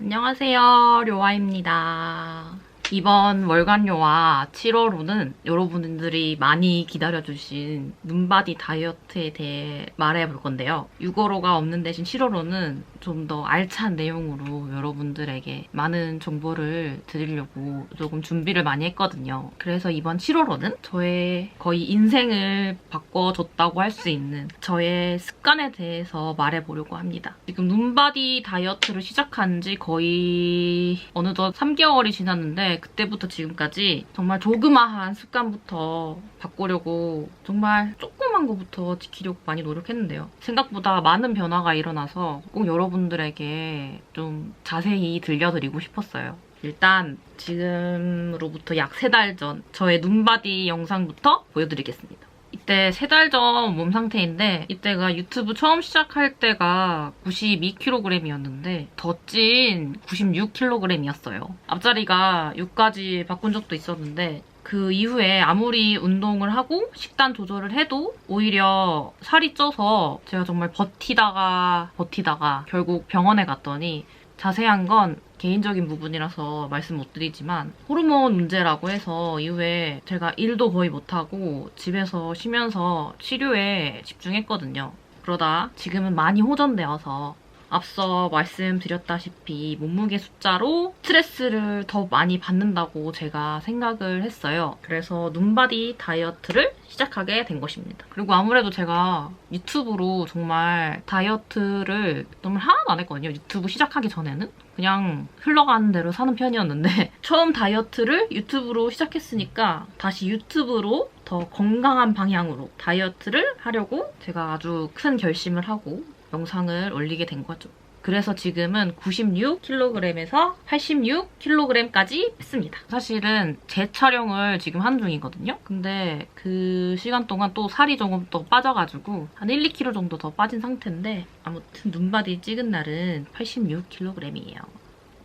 안녕하세요, 료아입니다. 이번 월간 료아 7월호는 여러분들이 많이 기다려주신 눈바디 다이어트에 대해 말해볼 건데요. 6월호가 없는 대신 7월호는 좀 더 알찬 내용으로 여러분들에게 많은 정보를 드리려고 조금 준비를 많이 했거든요. 그래서 이번 7월호는 저의 거의 인생을 바꿔줬다고 할 수 있는 저의 습관에 대해서 말해보려고 합니다. 지금 눈바디 다이어트를 시작한 지 거의 어느덧 3개월이 지났는데 그때부터 지금까지 정말 조그마한 습관부터 바꾸려고 정말 조그만 거부터 지키려고 많이 노력했는데요. 생각보다 많은 변화가 일어나서 꼭 여러분들에게 좀 자세히 들려드리고 싶었어요. 일단 지금으로부터 약 3달 전 저의 눈바디 영상부터 보여드리겠습니다. 이때 3달 전 몸 상태인데 이때가 유튜브 처음 시작할 때가 92kg이었는데 더 찐 96kg이었어요. 앞자리가 6까지 바꾼 적도 있었는데 그 이후에 아무리 운동을 하고 식단 조절을 해도 오히려 살이 쪄서 제가 정말 버티다가 결국 병원에 갔더니 자세한 건 개인적인 부분이라서 말씀 못 드리지만 호르몬 문제라고 해서 이후에 제가 일도 거의 못하고 집에서 쉬면서 치료에 집중했거든요. 그러다 지금은 많이 호전되어서 앞서 말씀드렸다시피 몸무게 숫자로 스트레스를 더 많이 받는다고 제가 생각을 했어요. 그래서 눈바디 다이어트를 시작하게 된 것입니다. 그리고 아무래도 제가 유튜브로 정말 다이어트를 정말 하나도 안 했거든요. 유튜브 시작하기 전에는. 그냥 흘러가는 대로 사는 편이었는데 처음 다이어트를 유튜브로 시작했으니까 다시 유튜브로 더 건강한 방향으로 다이어트를 하려고 제가 아주 큰 결심을 하고 영상을 올리게 된 거죠. 그래서 지금은 96kg에서 86kg까지 뺐습니다. 사실은 재촬영을 지금 하는 중이거든요. 근데 그 시간 동안 또 살이 조금 더 빠져가지고 한 1, 2kg 정도 더 빠진 상태인데 아무튼 눈바디 찍은 날은 86kg이에요.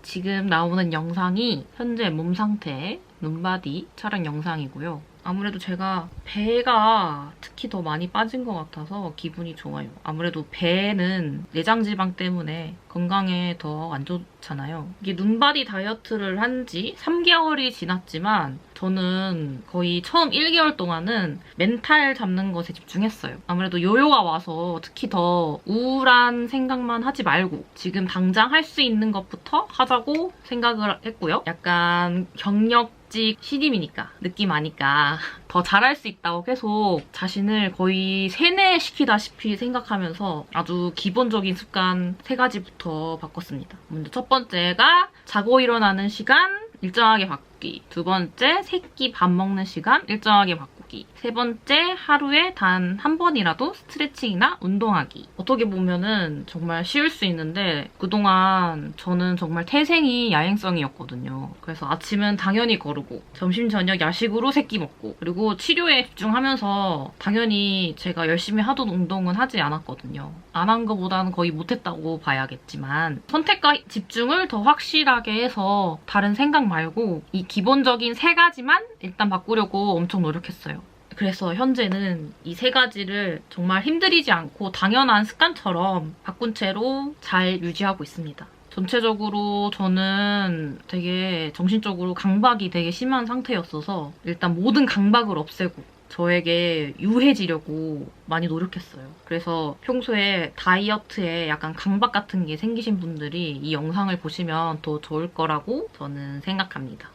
지금 나오는 영상이 현재 몸 상태 눈바디 촬영 영상이고요. 아무래도 제가 배가 특히 더 많이 빠진 것 같아서 기분이 좋아요. 아무래도 배는 내장지방 때문에 건강에 더 안 좋잖아요. 이게 눈바디 다이어트를 한 지 3개월이 지났지만 저는 거의 처음 1개월 동안은 멘탈 잡는 것에 집중했어요. 아무래도 요요가 와서 특히 더 우울한 생각만 하지 말고 지금 당장 할 수 있는 것부터 하자고 생각을 했고요. 약간 경력직 신임이니까 느낌 아니까 더 잘할 수 있다고 계속 자신을 거의 세뇌시키다시피 생각하면서 아주 기본적인 습관 3가지부터 바꿨습니다. 먼저 첫 번째가 자고 일어나는 시간 일정하게 바꾸기. 두 번째, 새끼 밥 먹는 시간 일정하게 바꾸기. 세 번째, 하루에 단 한 번이라도 스트레칭이나 운동하기. 어떻게 보면은 정말 쉬울 수 있는데 그동안 저는 정말 태생이 야행성이었거든요. 그래서 아침은 당연히 거르고 점심, 저녁 야식으로 새끼 먹고 그리고 치료에 집중하면서 당연히 제가 열심히 하던 운동은 하지 않았거든요. 안 한 것보다는 거의 못했다고 봐야겠지만 선택과 집중을 더 확실하게 해서 다른 생각 말고 이 기본적인 3가지만 일단 바꾸려고 엄청 노력했어요. 그래서 현재는 이 3가지를 정말 힘들이지 않고 당연한 습관처럼 바꾼 채로 잘 유지하고 있습니다. 전체적으로 저는 되게 정신적으로 강박이 되게 심한 상태였어서 일단 모든 강박을 없애고 저에게 유해지려고 많이 노력했어요. 그래서 평소에 다이어트에 약간 강박 같은 게 생기신 분들이 이 영상을 보시면 더 좋을 거라고 저는 생각합니다.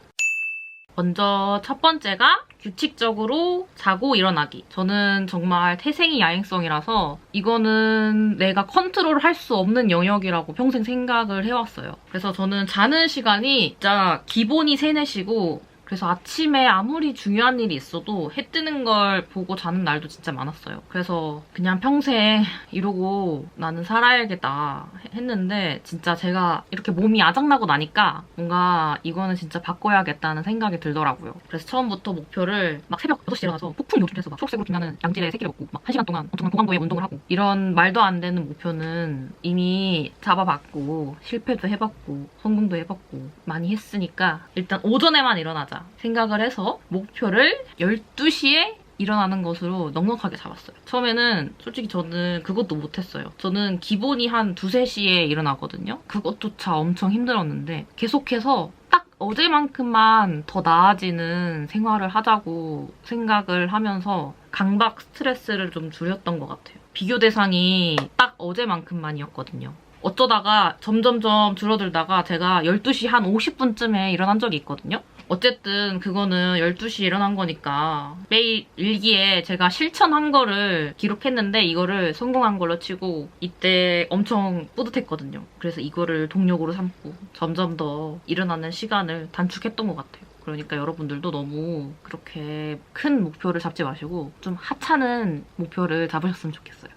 먼저 첫 번째가 규칙적으로 자고 일어나기. 저는 정말 태생이 야행성이라서 이거는 내가 컨트롤할 수 없는 영역이라고 평생 생각을 해왔어요. 그래서 저는 자는 시간이 진짜 기본이 3, 4시고 그래서 아침에 아무리 중요한 일이 있어도 해 뜨는 걸 보고 자는 날도 진짜 많았어요. 그래서 그냥 평생 이러고 나는 살아야겠다 했는데 진짜 제가 이렇게 몸이 아작나고 나니까 뭔가 이거는 진짜 바꿔야겠다는 생각이 들더라고요. 그래서 처음부터 목표를 막 새벽 6시에 일어나서 폭풍 요즘에서 막 초록색으로 빛나는 양질의 새끼를 먹고 막 1시간 동안 엄청난 고강도의 운동을 하고 이런 말도 안 되는 목표는 이미 잡아봤고 실패도 해봤고 성공도 해봤고 많이 했으니까 일단 오전에만 일어나자 생각을 해서 목표를 12시에 일어나는 것으로 넉넉하게 잡았어요. 처음에는 솔직히 저는 그것도 못했어요. 저는 기본이 한 2, 3시에 일어나거든요. 그것조차 엄청 힘들었는데 계속해서 딱 어제만큼만 더 나아지는 생활을 하자고 생각을 하면서 강박 스트레스를 좀 줄였던 것 같아요. 비교 대상이 딱 어제만큼만이었거든요. 어쩌다가 점점점 줄어들다가 제가 12시 한 50분쯤에 일어난 적이 있거든요. 어쨌든 그거는 12시에 일어난 거니까 매일 일기에 제가 실천한 거를 기록했는데 이거를 성공한 걸로 치고 이때 엄청 뿌듯했거든요. 그래서 이거를 동력으로 삼고 점점 더 일어나는 시간을 단축했던 것 같아요. 그러니까 여러분들도 너무 그렇게 큰 목표를 잡지 마시고 좀 하찮은 목표를 잡으셨으면 좋겠어요.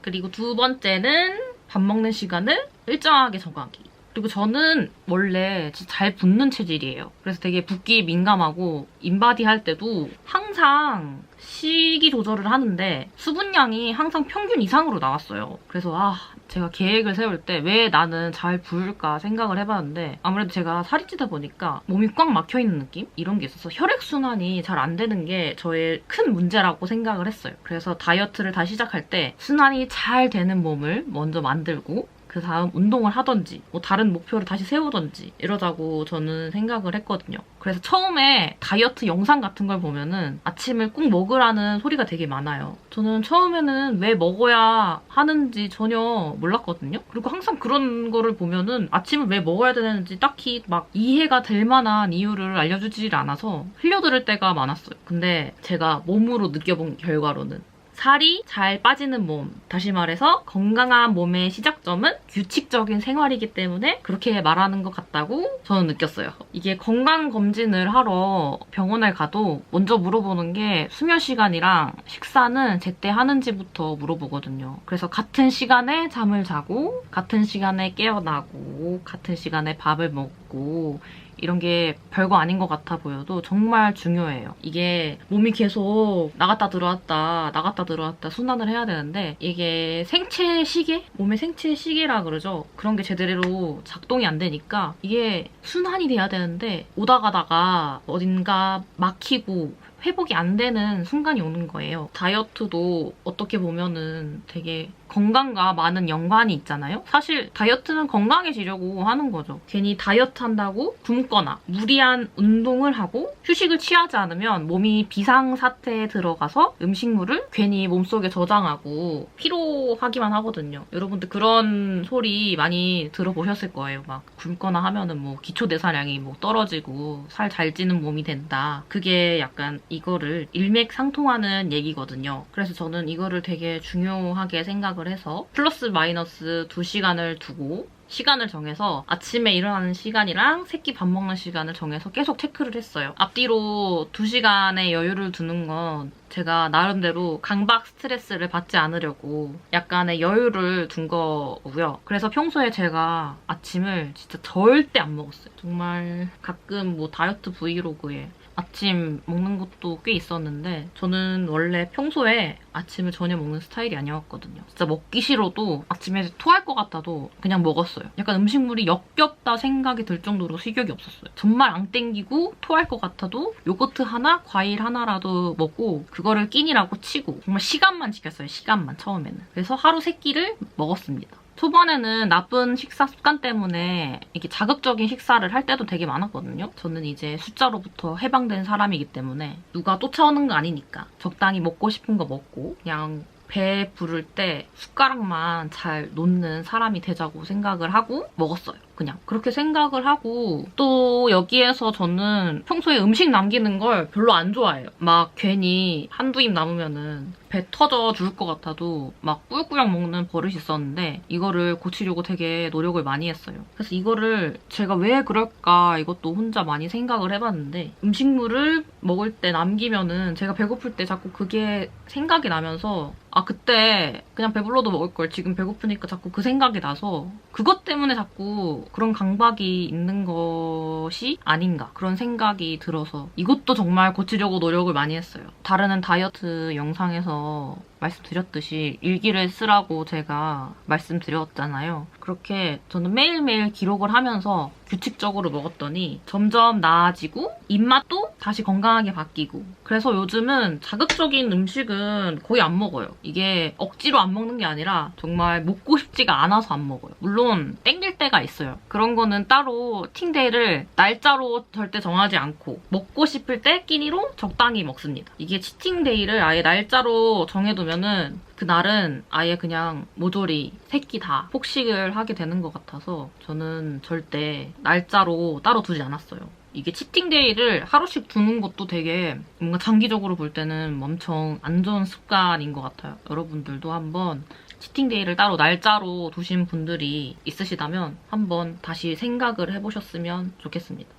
그리고 두 번째는 밥 먹는 시간을 일정하게 정하기. 그리고 저는 원래 진짜 잘 붓는 체질이에요. 그래서 되게 붓기에 민감하고 인바디 할 때도 항상 식이 조절을 하는데 수분량이 항상 평균 이상으로 나왔어요. 그래서 제가 계획을 세울 때 왜 나는 잘 부을까 생각을 해봤는데 아무래도 제가 살이 찌다 보니까 몸이 꽉 막혀있는 느낌? 이런 게 있어서 혈액순환이 잘 안 되는 게 저의 큰 문제라고 생각을 했어요. 그래서 다이어트를 다시 시작할 때 순환이 잘 되는 몸을 먼저 만들고 그 다음 운동을 하던지 뭐 다른 목표를 다시 세우던지 이러자고 저는 생각을 했거든요. 그래서 처음에 다이어트 영상 같은 걸 보면은 아침을 꼭 먹으라는 소리가 되게 많아요. 저는 처음에는 왜 먹어야 하는지 전혀 몰랐거든요. 그리고 항상 그런 거를 보면은 아침을 왜 먹어야 되는지 딱히 막 이해가 될 만한 이유를 알려주질 않아서 흘려들을 때가 많았어요. 근데 제가 몸으로 느껴본 결과로는 살이 잘 빠지는 몸, 다시 말해서 건강한 몸의 시작점은 규칙적인 생활이기 때문에 그렇게 말하는 것 같다고 저는 느꼈어요. 이게 건강검진을 하러 병원에 가도 먼저 물어보는 게 수면 시간이랑 식사는 제때 하는지부터 물어보거든요. 그래서 같은 시간에 잠을 자고 같은 시간에 깨어나고 같은 시간에 밥을 먹고 이런 게 별거 아닌 것 같아 보여도 정말 중요해요. 이게 몸이 계속 나갔다 들어왔다 순환을 해야 되는데 이게 생체 시계? 몸의 생체 시계라 그러죠. 그런 게 제대로 작동이 안 되니까 이게 순환이 돼야 되는데 오다 가다가 어딘가 막히고 회복이 안 되는 순간이 오는 거예요. 다이어트도 어떻게 보면은 되게 건강과 많은 연관이 있잖아요? 사실 다이어트는 건강해지려고 하는 거죠. 괜히 다이어트 한다고 굶거나 무리한 운동을 하고 휴식을 취하지 않으면 몸이 비상사태에 들어가서 음식물을 괜히 몸속에 저장하고 피로하기만 하거든요. 여러분들 그런 소리 많이 들어보셨을 거예요. 막 굶거나 하면은 뭐 기초대사량이 뭐 떨어지고 살 잘 찌는 몸이 된다. 그게 약간 이거를 일맥상통하는 얘기거든요. 그래서 저는 이거를 되게 중요하게 생각을 해서 플러스 마이너스 2시간을 두고 시간을 정해서 아침에 일어나는 시간이랑 새끼 밥 먹는 시간을 정해서 계속 체크를 했어요. 앞뒤로 2시간의 여유를 두는 건 제가 나름대로 강박 스트레스를 받지 않으려고 약간의 여유를 둔 거고요. 그래서 평소에 제가 아침을 진짜 절대 안 먹었어요. 정말 가끔 뭐 다이어트 브이로그에 아침 먹는 것도 꽤 있었는데 저는 원래 평소에 아침을 전혀 먹는 스타일이 아니었거든요. 진짜 먹기 싫어도 아침에 토할 것 같아도 그냥 먹었어요. 약간 음식물이 역겹다 생각이 들 정도로 식욕이 없었어요. 정말 안 땡기고 토할 것 같아도 요거트 하나, 과일 하나라도 먹고 그거를 끼니라고 치고 정말 시간만 지켰어요. 시간만 처음에는. 그래서 하루 3끼를 먹었습니다. 초반에는 나쁜 식사 습관 때문에 이게 자극적인 식사를 할 때도 되게 많았거든요. 저는 이제 숫자로부터 해방된 사람이기 때문에 누가 쫓아오는 거 아니니까 적당히 먹고 싶은 거 먹고 그냥 배 부를 때 숟가락만 잘 놓는 사람이 되자고 생각을 하고 먹었어요. 그냥 그렇게 생각을 하고 또 여기에서 저는 평소에 음식 남기는 걸 별로 안 좋아해요. 막 괜히 한두 입 남으면은 배 터져 죽을 것 같아도 막 꾸역꾸역 먹는 버릇이 있었는데 이거를 고치려고 되게 노력을 많이 했어요. 그래서 이거를 제가 왜 그럴까 이것도 혼자 많이 생각을 해봤는데 음식물을 먹을 때 남기면은 제가 배고플 때 자꾸 그게 생각이 나면서 그때 그냥 배불러도 먹을 걸 지금 배고프니까 자꾸 그 생각이 나서 그것 때문에 자꾸 그런 강박이 있는 것이 아닌가 그런 생각이 들어서 이것도 정말 고치려고 노력을 많이 했어요. 다른 다이어트 영상에서 말씀드렸듯이 일기를 쓰라고 제가 말씀드렸잖아요. 그렇게 저는 매일매일 기록을 하면서 규칙적으로 먹었더니 점점 나아지고 입맛도 다시 건강하게 바뀌고, 그래서 요즘은 자극적인 음식은 거의 안 먹어요. 이게 억지로 안 먹는 게 아니라 정말 먹고 싶지가 않아서 안 먹어요. 물론 땡길 때가 있어요. 그런 거는 따로 치팅데이를 날짜로 절대 정하지 않고 먹고 싶을 때 끼니로 적당히 먹습니다. 이게 치팅데이를 아예 날짜로 정해두면은 그날은 아예 그냥 모조리 세 끼 다 폭식을 하게 되는 것 같아서 저는 절대 날짜로 따로 두지 않았어요. 이게 치팅데이를 하루씩 두는 것도 되게 뭔가 장기적으로 볼 때는 엄청 안 좋은 습관인 것 같아요. 여러분들도 한번 치팅데이를 따로 날짜로 두신 분들이 있으시다면 한번 다시 생각을 해보셨으면 좋겠습니다.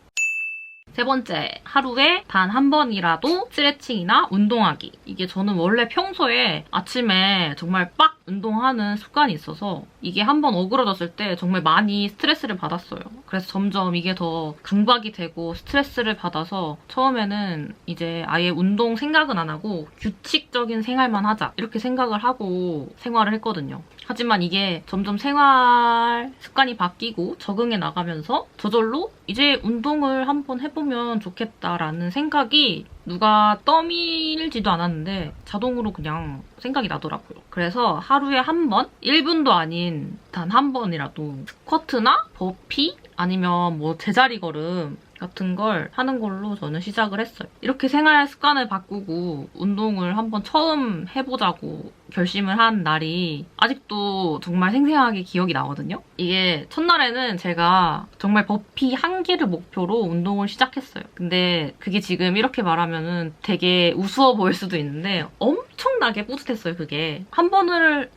세 번째, 하루에 단 한 번이라도 스트레칭이나 운동하기. 이게 저는 원래 평소에 아침에 정말 빡 운동하는 습관이 있어서 이게 한번 어그러졌을 때 정말 많이 스트레스를 받았어요. 그래서 점점 이게 더 강박이 되고 스트레스를 받아서 처음에는 이제 아예 운동 생각은 안 하고 규칙적인 생활만 하자 이렇게 생각을 하고 생활을 했거든요. 하지만 이게 점점 생활 습관이 바뀌고 적응해 나가면서 저절로 이제 운동을 한번 해보면 좋겠다라는 생각이 누가 떠밀지도 않았는데 자동으로 그냥 생각이 나더라고요. 그래서 하루에 한 번, 1분도 아닌 단 한 번이라도 스쿼트나 버피 아니면 뭐 제자리 걸음 같은 걸 하는 걸로 저는 시작을 했어요. 이렇게 생활 습관을 바꾸고 운동을 한번 처음 해보자고 결심을 한 날이 아직도 정말 생생하게 기억이 나거든요. 이게 첫날에는 제가 정말 버피 1개를 목표로 운동을 시작했어요. 근데 그게 지금 이렇게 말하면은 되게 우스워 보일 수도 있는데 엄청나게 뿌듯했어요, 그게.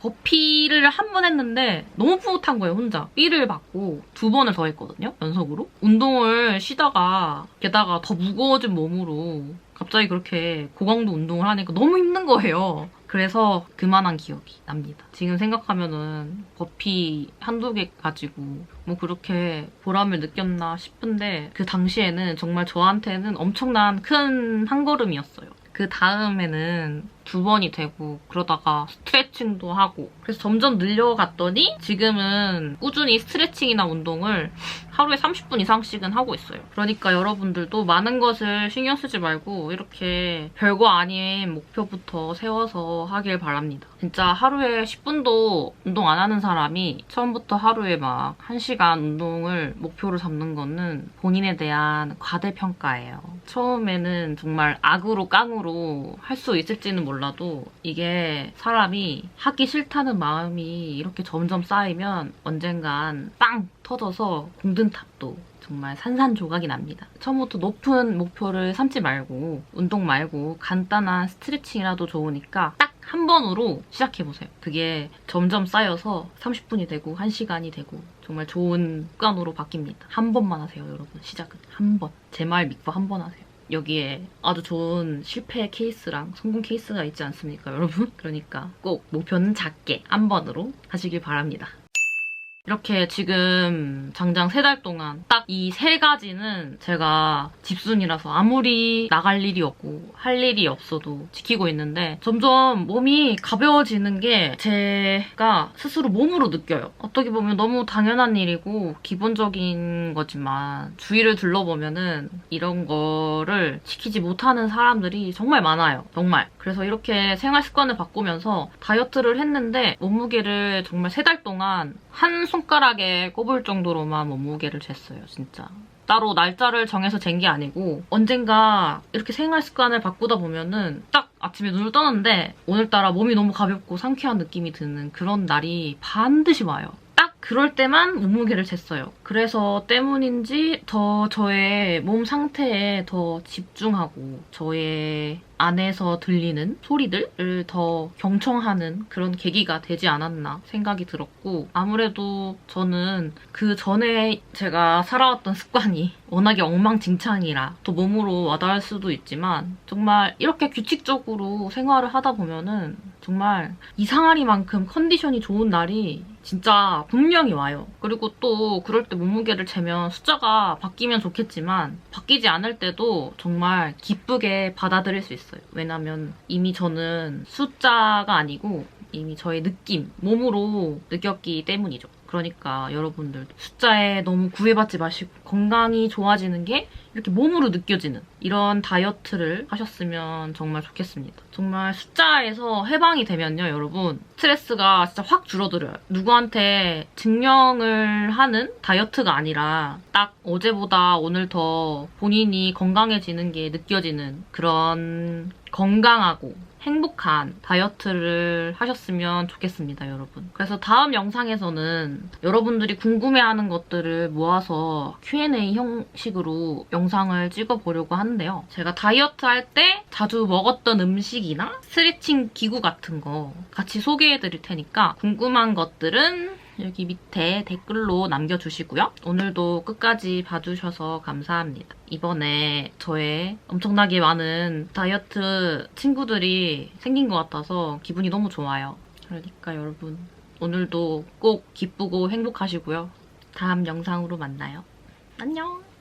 버피를 한 번 했는데 너무 뿌듯한 거예요, 혼자. B를 받고 2번을 더 했거든요, 연속으로. 운동을 쉬다가 게다가 더 무거워진 몸으로 갑자기 그렇게 고강도 운동을 하니까 너무 힘든 거예요. 그래서 그만한 기억이 납니다. 지금 생각하면은 버피 1~2개 가지고 뭐 그렇게 보람을 느꼈나 싶은데 그 당시에는 정말 저한테는 엄청난 큰 한 걸음이었어요. 그 다음에는 2번이 되고 그러다가 스트레칭도 하고 그래서 점점 늘려갔더니 지금은 꾸준히 스트레칭이나 운동을 하루에 30분 이상씩은 하고 있어요. 그러니까 여러분들도 많은 것을 신경 쓰지 말고 이렇게 별거 아닌 목표부터 세워서 하길 바랍니다. 진짜 하루에 10분도 운동 안 하는 사람이 처음부터 하루에 막 1시간 운동을 목표로 잡는 거는 본인에 대한 과대평가예요. 처음에는 정말 악으로 깡으로 할 수 있을지는 몰라도 이게 사람이 하기 싫다는 마음이 이렇게 점점 쌓이면 언젠간 빵 터져서 공든탑도 정말 산산조각이 납니다. 처음부터 높은 목표를 삼지 말고 운동 말고 간단한 스트레칭이라도 좋으니까 딱 한 번으로 시작해보세요. 그게 점점 쌓여서 30분이 되고 1시간이 되고 정말 좋은 습관으로 바뀝니다. 한 번만 하세요, 여러분. 시작은 한 번. 제 말 믿고 한 번 하세요. 여기에 아주 좋은 실패 케이스랑 성공 케이스가 있지 않습니까, 여러분? 그러니까 꼭 목표는 작게 한 번으로 하시길 바랍니다. 이렇게 지금 장장 3달 동안 딱 이 3가지는 제가 집순이라서 아무리 나갈 일이 없고 할 일이 없어도 지키고 있는데 점점 몸이 가벼워지는 게 제가 스스로 몸으로 느껴요. 어떻게 보면 너무 당연한 일이고 기본적인 거지만 주위를 둘러보면은 이런 거를 지키지 못하는 사람들이 정말 많아요. 정말. 그래서 이렇게 생활 습관을 바꾸면서 다이어트를 했는데 몸무게를 정말 3달 동안 한 손가락에 꼽을 정도로만 몸무게를 쟀어요, 진짜. 따로 날짜를 정해서 잰 게 아니고 언젠가 이렇게 생활 습관을 바꾸다 보면은 딱 아침에 눈을 떠는데 오늘따라 몸이 너무 가볍고 상쾌한 느낌이 드는 그런 날이 반드시 와요. 딱 그럴 때만 몸무게를 쟀어요. 그래서 때문인지 더 저의 몸 상태에 더 집중하고 저의 안에서 들리는 소리들을 더 경청하는 그런 계기가 되지 않았나 생각이 들었고 아무래도 저는 그 전에 제가 살아왔던 습관이 워낙에 엉망진창이라 또 몸으로 와닿을 수도 있지만 정말 이렇게 규칙적으로 생활을 하다 보면은 정말 이상하리만큼 컨디션이 좋은 날이 진짜 분명히 와요. 그리고 또 그럴 때 몸무게를 재면 숫자가 바뀌면 좋겠지만 바뀌지 않을 때도 정말 기쁘게 받아들일 수 있어요. 왜냐면 이미 저는 숫자가 아니고 이미 저의 느낌, 몸으로 느꼈기 때문이죠. 그러니까 여러분들 숫자에 너무 구애받지 마시고 건강이 좋아지는 게 이렇게 몸으로 느껴지는 이런 다이어트를 하셨으면 정말 좋겠습니다. 정말 숫자에서 해방이 되면요, 여러분 스트레스가 진짜 확 줄어들어요. 누구한테 증명을 하는 다이어트가 아니라 딱 어제보다 오늘 더 본인이 건강해지는 게 느껴지는 그런 건강하고 행복한 다이어트를 하셨으면 좋겠습니다, 여러분. 그래서 다음 영상에서는 여러분들이 궁금해하는 것들을 모아서 Q&A 형식으로 영상을 찍어보려고 하는데요. 제가 다이어트 할 때 자주 먹었던 음식이나 스트레칭 기구 같은 거 같이 소개해드릴 테니까 궁금한 것들은 여기 밑에 댓글로 남겨주시고요. 오늘도 끝까지 봐주셔서 감사합니다. 이번에 저의 엄청나게 많은 다이어트 친구들이 생긴 것 같아서 기분이 너무 좋아요. 그러니까 여러분 오늘도 꼭 기쁘고 행복하시고요. 다음 영상으로 만나요. 안녕!